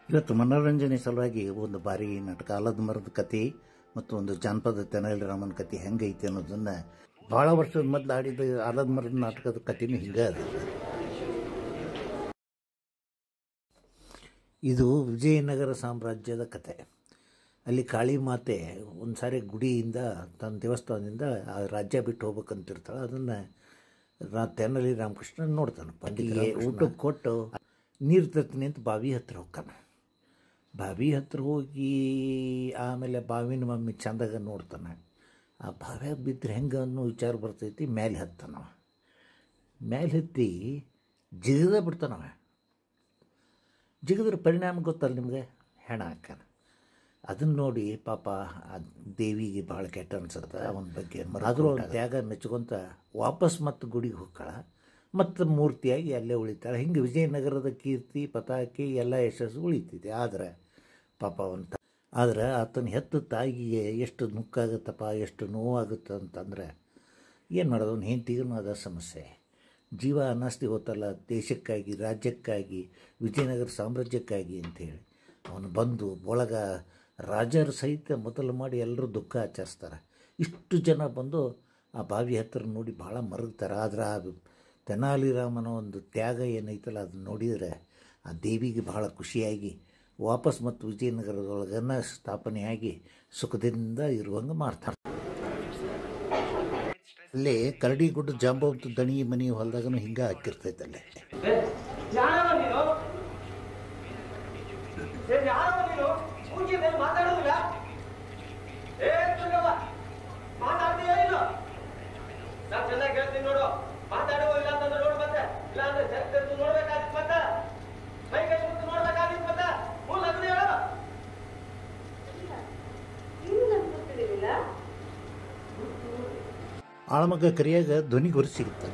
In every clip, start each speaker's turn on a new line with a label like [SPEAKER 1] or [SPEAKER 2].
[SPEAKER 1] ಇವತ್ತು ಮನೋರಂಜನೆ ಸಲುವಾಗಿ ಒಂದು ಬಾರಿ ನಾಟಕ ಆಲದ ಮರದ ಕತೆ ಮತ್ತು ಒಂದು ಜಾನಪದ ತೆನಾಲಿ ರಾಮನ ಕತೆ ಹೆಂಗೈತಿ ಅನ್ನೋದನ್ನು ಭಾಳ ವರ್ಷದ ಮೊದಲು ಆಡಿದ ಆಲದ ಮರದ ನಾಟಕದ ಕಥೆನೂ ಹಿಂಗೆ ಅದ. ಇದು ವಿಜಯನಗರ ಸಾಮ್ರಾಜ್ಯದ ಕತೆ. ಅಲ್ಲಿ ಕಾಳಿ ಮಾತೆ ಒಂದು ಸಾರಿ ಗುಡಿಯಿಂದ ತನ್ನ ದೇವಸ್ಥಾನದಿಂದ ಆ ರಾಜ್ಯ ಬಿಟ್ಟು ಹೋಗ್ಬೇಕಂತಿರ್ತಾಳೆ. ಅದನ್ನು ತೆನಾಲಿ ರಾಮಕೃಷ್ಣ ನೋಡ್ತಾನೆ. ಪಂಡಿಗೆ ಊಟಕ್ಕೆ ಕೊಟ್ಟು ನೀರು ತರ್ತೀನಿ ಅಂತ ಬಾವಿ ಹತ್ತಿರ ಹೋಗ್ತಾನೆ. ಬಾವಿ ಹತ್ತಿರ ಹೋಗಿ ಆಮೇಲೆ ಬಾವಿನ ಮಮ್ಮಿ ಚಂದಾಗ ನೋಡ್ತಾನೆ. ಆ ಬಾವ್ಯಾಗ ಬಿದ್ದರೆ ಹೆಂಗೆ ಅನ್ನೋ ವಿಚಾರ ಬರ್ತೈತಿ. ಮೇಲೆ ಹತ್ತಾನವ. ಮೇಲೆ ಹತ್ತಿ ಜಿಗದ ಬಿಡ್ತಾನವ. ಜಿಗದ್ರ ಪರಿಣಾಮ ಗೊತ್ತಲ್ಲ ನಿಮಗೆ, ಹೆಣ ಹಾಕಾನ. ಅದನ್ನು ನೋಡಿ ಪಾಪ ಆ ದೇವಿಗೆ ಭಾಳ ಕೆಟ್ಟ ಅನ್ಸುತ್ತೆ ಅವನ ಬಗ್ಗೆ. ಆದರೂ ಅವ್ನ ತ್ಯಾಗ ಮೆಚ್ಕೊಂತ ವಾಪಸ್ ಮತ್ತು ಗುಡಿಗೆ ಹೋಗ್ತಾಳ. ಮತ್ತು ಮೂರ್ತಿಯಾಗಿ ಅಲ್ಲೇ ಉಳಿತಾಳೆ. ಹಿಂಗೆ ವಿಜಯನಗರದ ಕೀರ್ತಿ ಪತಾಕಿ ಎಲ್ಲ ಯಶಸ್ಸು ಉಳಿತೈತಿ. ಆದರೆ ಪಾಪ ಆದರೆ ಆತನ ಹೆತ್ತ ತಾಯಿಗೆ ಎಷ್ಟು ನುಕ್ಕಾಗುತ್ತಪ್ಪ, ಎಷ್ಟು ನೋವಾಗುತ್ತೆ ಅಂತಂದರೆ ಏನು ಮಾಡೋದು. ಅವ್ನ ಹೆಂಡತಿಗೂ ಅದ ಸಮಸ್ಯೆ. ಜೀವ ಅನ್ನಸ್ತಿ ಹೋತಲ್ಲ ದೇಶಕ್ಕಾಗಿ, ರಾಜ್ಯಕ್ಕಾಗಿ, ವಿಜಯನಗರ ಸಾಮ್ರಾಜ್ಯಕ್ಕಾಗಿ ಅಂಥೇಳಿ ಅವನು ಬಂದು ಒಳಗ ರಾಜರ ಸಹಿತ ಮೊದಲು ಮಾಡಿ ಎಲ್ಲರೂ ದುಃಖ ಆಚರಿಸ್ತಾರೆ. ಇಷ್ಟು ಜನ ಬಂದು ಆ ಬಾವಿ ಹತ್ತಿರ ನೋಡಿ ಭಾಳ ಮರಗ್ತಾರೆ. ಆದರೆ ಆ ತೆನಾಲಿ ರಾಮನ ಒಂದು ತ್ಯಾಗ ಏನೈತಲ್ಲ ಅದನ್ನು ನೋಡಿದರೆ ಆ ದೇವಿಗೆ ಭಾಳ ಖುಷಿಯಾಗಿ ವಾಪಸ್ ಮತ್ತು ವಿಜಯನಗರದೊಳಗನ್ನ ಸ್ಥಾಪನೆಯಾಗಿ ಸುಖದಿಂದ ಇರುವಂಗೆ ಮಾಡ್ತಾರೆ. ಅಲ್ಲೇ ಕರಡಿಗುಡ್ಡ ಜಾಂಬವಂತ ದಣಿ ಮನೆ ಹೊಲದಾಗನು ಹಿಂಗೆ ಹಾಕಿರ್ತೈತಲ್ಲೇ. ಆಳಮಗ ಕರಿಯಾಗ ಧ್ವನಿ ಗುರಿ ಸಿಗುತ್ತೆ.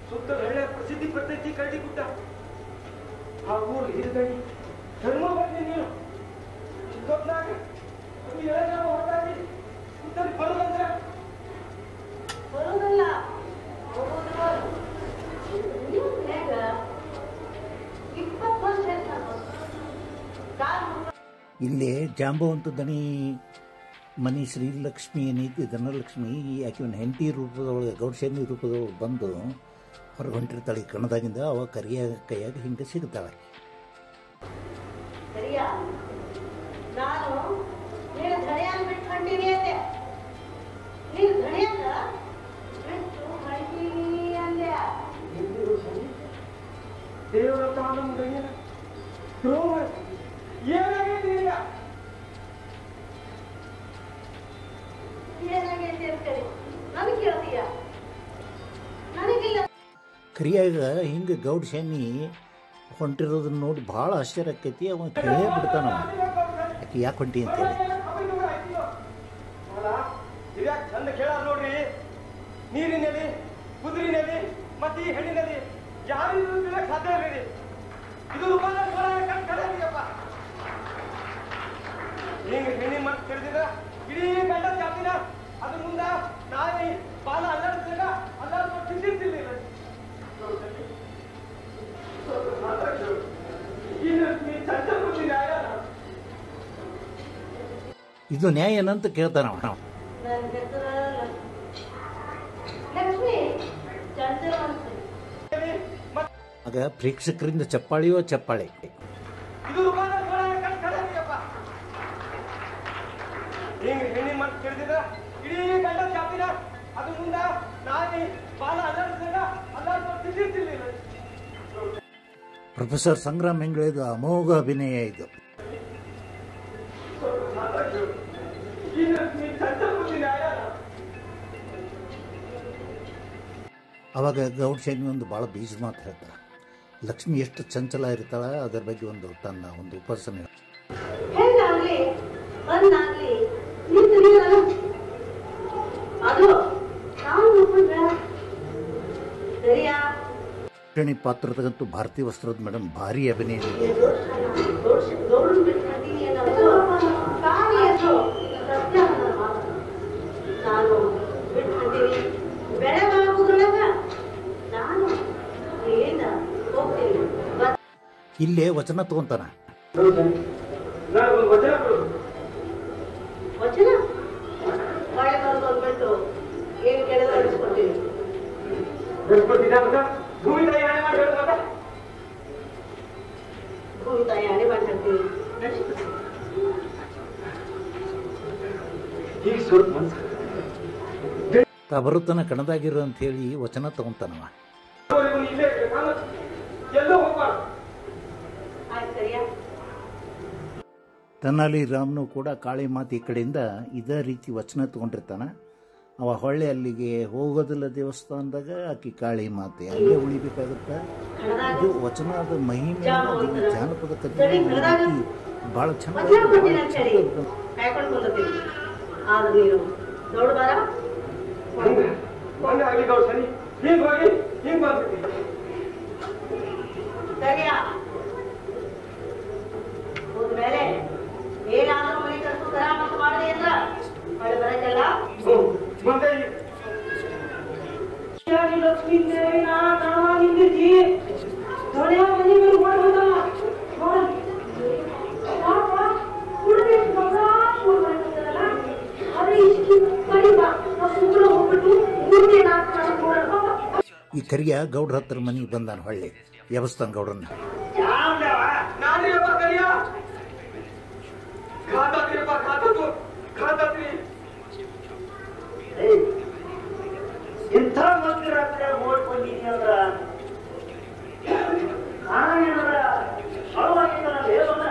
[SPEAKER 2] ಸುತ್ತ ಒಳ್ಳೆ ಪ್ರಸಿದ್ಧಿ ಪಡ್ತೈತಿ ಕರಡಿ ಗುಡ್ಡ. ಆ ಊರು ಹಿರಿದಣಿ ಧರ್ಮ ಬಂದಿ ನೀನು ಚಿಕ್ಕಪ್ಪನಾಗ ಹೊರಟಾಗಿ ಸುತ್ತಲ್ಲಿ ಬರೋದಂದ್ರೆ ಬರೋದಲ್ಲ.
[SPEAKER 1] ಇಲ್ಲಿ ಜಾಂಬವಂತ ದಣಿ ಮನಿ ಶ್ರೀಲಕ್ಷ್ಮಿ ಏನೈತಿ, ಧನಲಕ್ಷ್ಮಿ, ಆಕೆ ಹೆಂಡತಿ ರೂಪದೊಳಗೆ ಗೌಡಶಾನಿ ರೂಪದೊಳಗೆ ಬಂದು ಹೊರಗೆ ಹೊಂಟಿರ್ತಾಳೆ. ಕಣದಾಗಿಂದ ಅವ ಕರಿಯ ಕೈಯಾಗ ಹಿಂಗೆ ಸಿಗ್ತಾಳೆ.
[SPEAKER 2] ದೇವರ
[SPEAKER 1] ಕರಿಯಾಗ ಹಿಂಗೆ ಗೌಡಶಾನಿ ಹೊಂಟಿರೋದನ್ನ ನೋಡಿ ಭಾಳ ಆಶ್ಚರ್ಯ ಆಕೈತಿ. ಅವ ಕೇಳೇ ಬಿಡ್ತಾನ ಆಕೆ ಯಾಕೆ ಹೊಂಟಿ ಅಂತೇಳಿ.
[SPEAKER 2] ಚಂದ ಕೇಳ ನೋಡ್ರಿ. ನೀರಿನಲ್ಲಿ, ಕುದುರಿನಲ್ಲಿ ಮತ್ತೆ ಈ ಹೆಣ್ಣಿನಲ್ಲಿ ಯಾರು ಸಾಧ್ಯ ಇರ್ರಿ. ಇದು ಹಿಂಗ ಹೆಣ್ಣಿನ ಮನಸ್ಸು ತಿಳಿದಿದ ಇಡೀ ಗಂಡ ಜಾತಿನ ಅದ್ರ ಮುಂದ ನಾಯಿ ಬಾಲ ಅಲ್ಲಾಡ್ತಿಲ್ಲ ತಿಂದಿರ್ತಿಲ್ಲ.
[SPEAKER 1] ಇದು ನ್ಯಾಯ ಏನಂತ ಕೇಳ್ತಾನ ಅವ. ಆಗ ಪ್ರೇಕ್ಷಕರಿಂದ ಚಪ್ಪಾಳಿಯೋ ಚಪ್ಪಾಳೆ.
[SPEAKER 2] ಹೆಣ್ಣಿನ ಮನಸ್ಸು ತಿಳಿದಿದ ಇಡೀ ಗಂಡ ಜಾತಿನ ಅದ್ರ ಮುಂದ ನಾಯಿ ಬಾಲ ಅಲ್ಲಾಡ್ತಿಲ್ಲ ತಿಂದಿರ್ತಿಲ್ಲ.
[SPEAKER 1] ಪ್ರೊಫೆಸರ್ ಸಂಗ್ರಾಮ್ ಹೆಂಗಳಿದು ಅಮೋಘ ಅಭಿನಯ ಇದು. ಅವಾಗ ಗೌಡ ಶನಿ ಒಂದು ಭಾಳ ಬೀಜ ಮಾತು ಹೇಳ್ತಾರೆ. ಲಕ್ಷ್ಮಿ ಎಷ್ಟು ಚಂಚಲ ಇರ್ತಾಳ ಅದರ ಬಗ್ಗೆ ಒಂದು ತನ್ನ ಒಂದು ಉಪಸನೆ ಶನಿ ಪಾತ್ರದಾಗಂತೂ ಭಾರತೀಯ ವಸ್ತ್ರದ ಮೇಡಮ್ ಭಾರಿ ಅಭಿನಯ ಇದೆ. ಇಲ್ಲೇ ವಚನ ತಗೊಂತಾನ. ತಾ ಬರುತ್ತಾನ ಕಣದಾಗಿರೋ ಅಂತ ಹೇಳಿ ವಚನ ತಗೊಂತಾನವ. ತೆನಾಲಿ ರಾಮನು ಕೂಡ ಕಾಳಿ ಮಾತು ಈ ಕಡೆಯಿಂದ ಇದೇ ರೀತಿ ವಚನ ತಗೊಂಡಿರ್ತಾನ. ಅವ ಹೊಳ್ಳೆ ಅಲ್ಲಿಗೆ ಹೋಗೋದಿಲ್ಲ ದೇವಸ್ಥಾನದಾಗ, ಆಕಿ ಕಾಳಿ ಮಾತೆ ಅಲ್ಲೇ ಉಳಿಬೇಕಾಗುತ್ತೆ. ಇದು ವಚನದ ಮಹಿಮೆ, ಜಾನಪದ ಕಥೆ ಭಾಳ ಚೆನ್ನಾಗಿ
[SPEAKER 3] ಏನಾದ್ರೂ ಮನೆ ಕಟ್ಟು ಕರಾಮತ್ತು ಮಾಡಿದೆ ಅಂದ್ರ ಮಳೆ ಬರಕಲ್ಲ. ಲಕ್ಷ್ಮೀ ದೇವಿ ನಿಂದಿಸಿ ದೊಡ್ಡ ಮನೆ ಮೇಲೆ ಓಡ್
[SPEAKER 1] ಈ ಕರಿಯ ಗೌಡ್ರ ಹತ್ರ ಮನೆಗೆ ಬಂದಾನ. ಹೊಳ್ಳಿ ಯಬಸ್ತಾನ ಗೌಡ್ರನ್ನ.
[SPEAKER 4] ಇಂಥ ಮಧ್ಯರಾತ್ರಿ ಓಡ್ಕೊಂಡಿದ್ದೀನಿ ಅಂದ್ರ ನಾನೇನರ ಅಳವಾಗಿದ್ದ ಹೇಳೋಣ.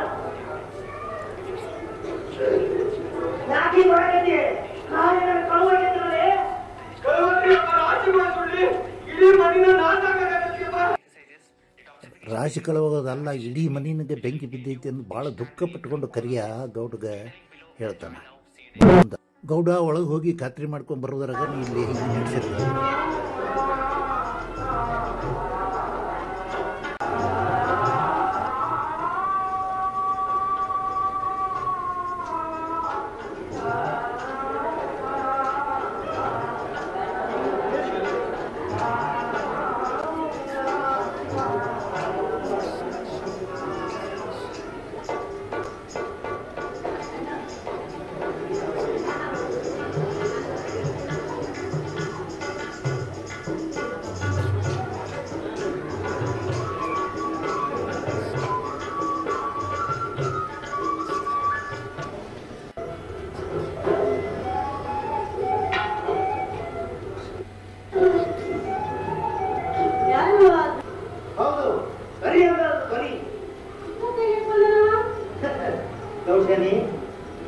[SPEAKER 4] ಯಾಕೆ ಬರಗೈತಿ? ನಾನೇನಾರ ಕಳುವಾಗಿದ್ದರೆ
[SPEAKER 1] ರಾಶಿ ಕಳವಾಗೋದಲ್ಲ, ಇಡೀ ಮನೆಗೆ ಬೆಂಕಿ ಬಿದ್ದೈತಿ ಅಂತ ಭಾಳ ದುಃಖ ಪಟ್ಕೊಂಡು ಕರಿಯ ಗೌಡ್ಗ ಹೇಳ್ತಾನೆ. ಗೌಡ ಒಳಗೆ ಹೋಗಿ ಖಾತ್ರಿ ಮಾಡ್ಕೊಂಡು ಬರೋದ್ರಾಗ ಇಲ್ಲಿ ಹಿಂಗೆ ನಡೆಸಿರ್ತಾರೆ.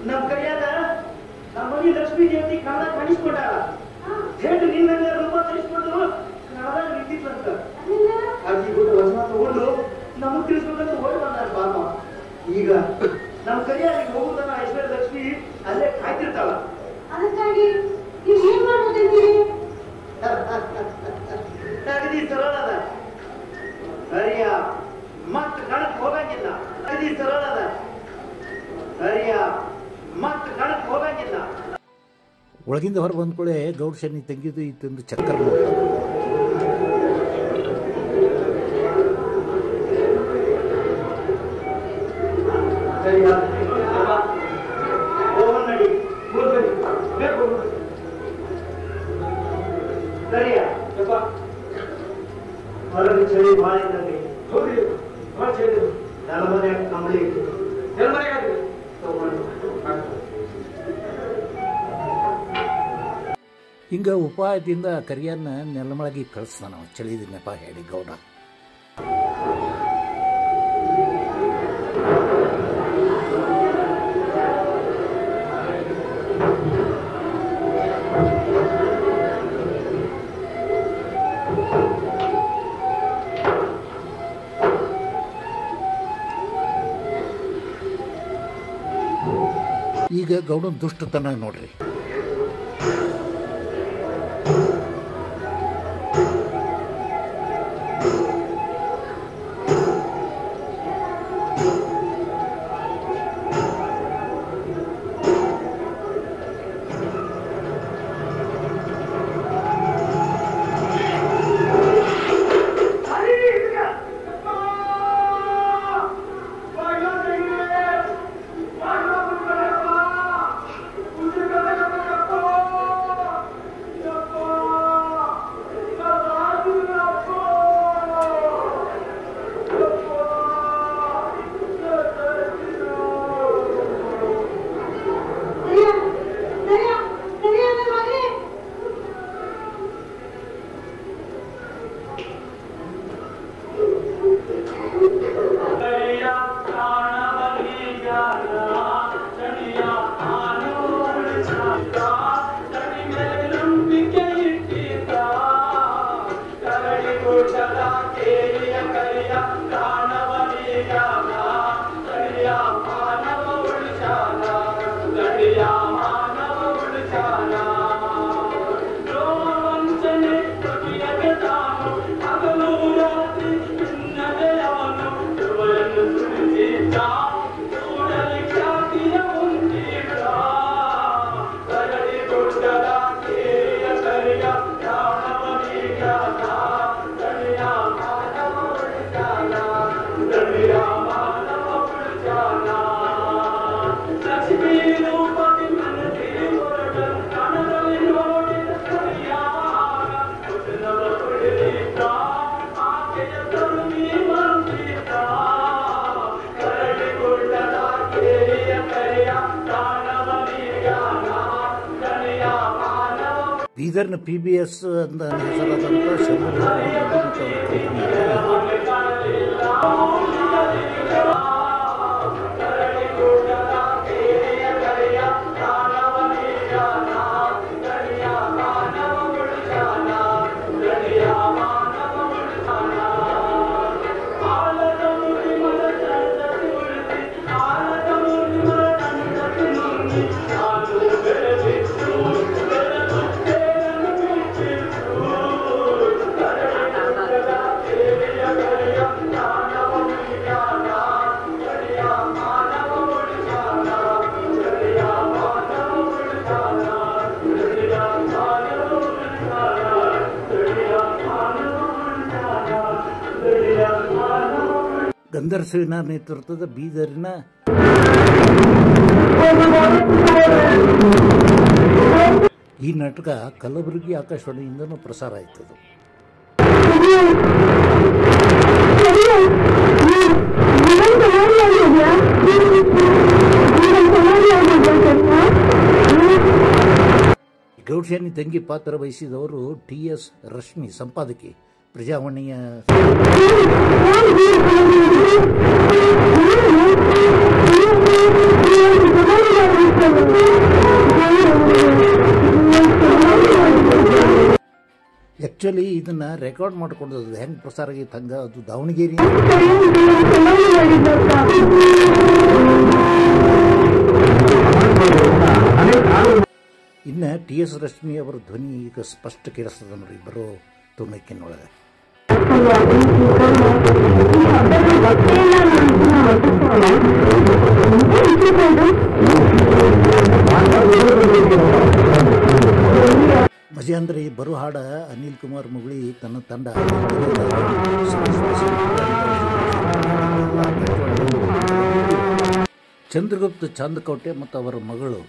[SPEAKER 4] ನಮ್ ಕೈಯಾಗ ನಮ್ಮ ಮನೆ ಲಕ್ಷ್ಮೀ ದೇವತಿ ಕಾಲ ಕಾಣಿಸ್ಕೊಂಡಾರ. ಹೇಳಿ ನಿನ್ನೆಲ್ಲ ರೂಪ ತರಿಸ್ಕೊಂಡು ಕಾಲ ನಿಂತಿತ್ತಂತ. ಅಜ್ಜಿ ಬಿಟ್ಟು ವಚನ ತಗೊಂಡು ನಮಗ್ ತಿಳಿಸ್ಬೇಕಂತ ಓಡಿ ಬಂದಾರ ಬಾಮ. ಈಗ ನಮ್ ಕೈಯಾಗ ಹೋಗುದನ್ನ ಐಶ್ವರ್ಯ ಲಕ್ಷ್ಮಿ ಅಲ್ಲೇ ಕಾಯ್ತಿರ್ತಾಳ.
[SPEAKER 3] ಅದಕ್ಕಾಗಿ ನೀವು ಏನ್ ಮಾಡ್ತಿದ್ದೀರಿ?
[SPEAKER 4] ಅಗದಿ ಸರಳ ಅದ. ಹರಿಯ ಮತ್ ಕಣಕ್ ಹೋಗಂಗಿಲ್ಲ. ಅಗದಿ ಸರಳ ಅದ. ಹರಿಯ ಮತ್ ಕಣಕ್ ಹೋಗಂಗಿಲ್ಲ.
[SPEAKER 1] ಒಳಗಿಂದ ಹೊರ ಬಂದ್ಕೊಳ್ಳೆ ಗೌಡ ಶನಿ ತಂಗಿದು ಇತ್ತಂದು ಚಕ್ಕರ್ ನೋಡ್ತಾನೆ.
[SPEAKER 4] ಹೊರಗೆ ಚಳಿ ಭಾಳ ಇದ್ದಂಗೆ. ನನ್ನ ಮನೆ ಕಂಬಳಿ
[SPEAKER 1] ಹಿಂಗೆ ಉಪಾಯದಿಂದ ಕರಿಯನ್ನ ನೆಲಮಳಗಿ ಕಳಿಸ್ತಾನ. ಚಳಿದ ನೆಪ ಹೇಳಿ ಗೌಡ. ಈಗ ಗೌಡನ ದುಷ್ಟತನ ನೋಡ್ರಿ. ಬೀದರ್ನ PBS ಅಂತ ಹೆಸರಾದಂಥ ಗಂಧರ್ಸಿನ ನೇತೃತ್ವದ ಬೀದರಿನ ಈ ನಾಟಕ ಕಲಬುರಗಿ ಆಕಾಶವಾಣಿಯಿಂದನೂ ಪ್ರಸಾರ ಆಯ್ತದು. ಗೌಡ್ಶಾನಿ ತಂಗಿ ಪಾತ್ರ ವಹಿಸಿದವರು TS ರಶ್ಮಿ, ಸಂಪಾದಕಿ, ಪ್ರಜಾವಾಣಿಯ. ಆಕ್ಚುಲಿ ಇದನ್ನ ರೆಕಾರ್ಡ್ ಮಾಡ್ಕೊಂಡದ್ದು ಹೆಂಗ್ ಪ್ರಸಾರ ಆಗೈತೆ ಹಂಗ ಅದು ದಾವಣಗೆರೆ. ಇನ್ನು TS ರಶ್ಮಿ ಅವರ ಧ್ವನಿ ಈಗ ಸ್ಪಷ್ಟ ಕೇಳಿಸ್ತದ ನೋಡಿ ಬರೋ ತುಣಕಿನೊಳಗೆ. ಮಜೆ ಅಂದ್ರೆ ಈ ಬರೋ ಹಾಡ ಅನಿಲ್ ಕುಮಾರ್ ಮುಗುಳಿ ತನ್ನ ತಂಡ ಚಂದ್ರಗುಪ್ತ ಚಾಂದಕೋಟೆ ಮತ್ತು ಅವರ ಮಗಳು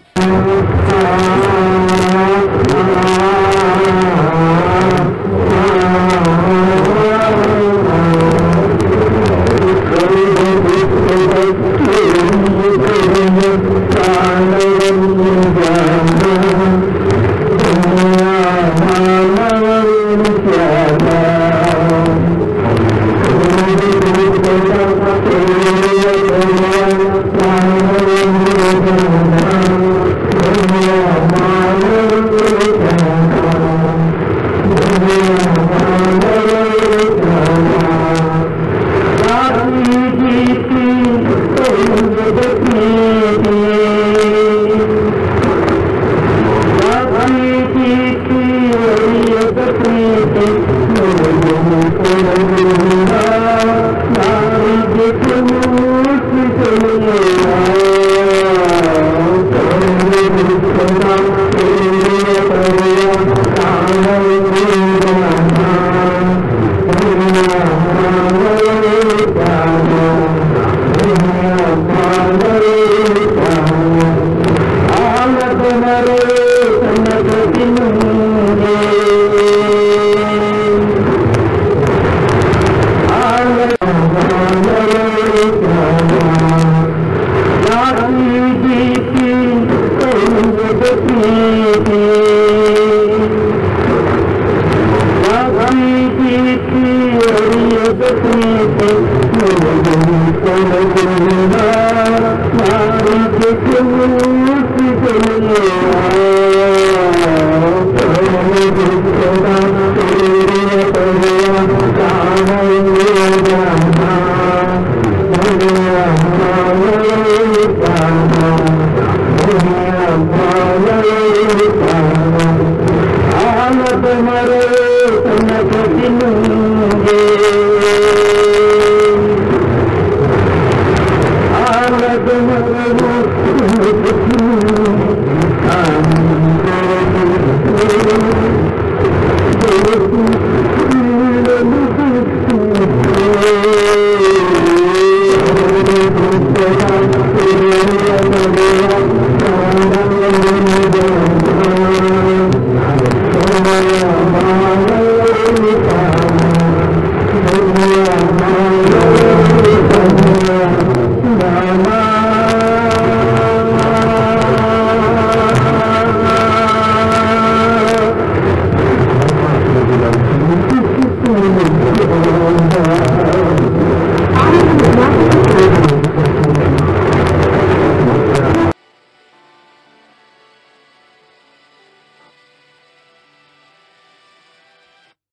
[SPEAKER 4] ನುಂಗೆ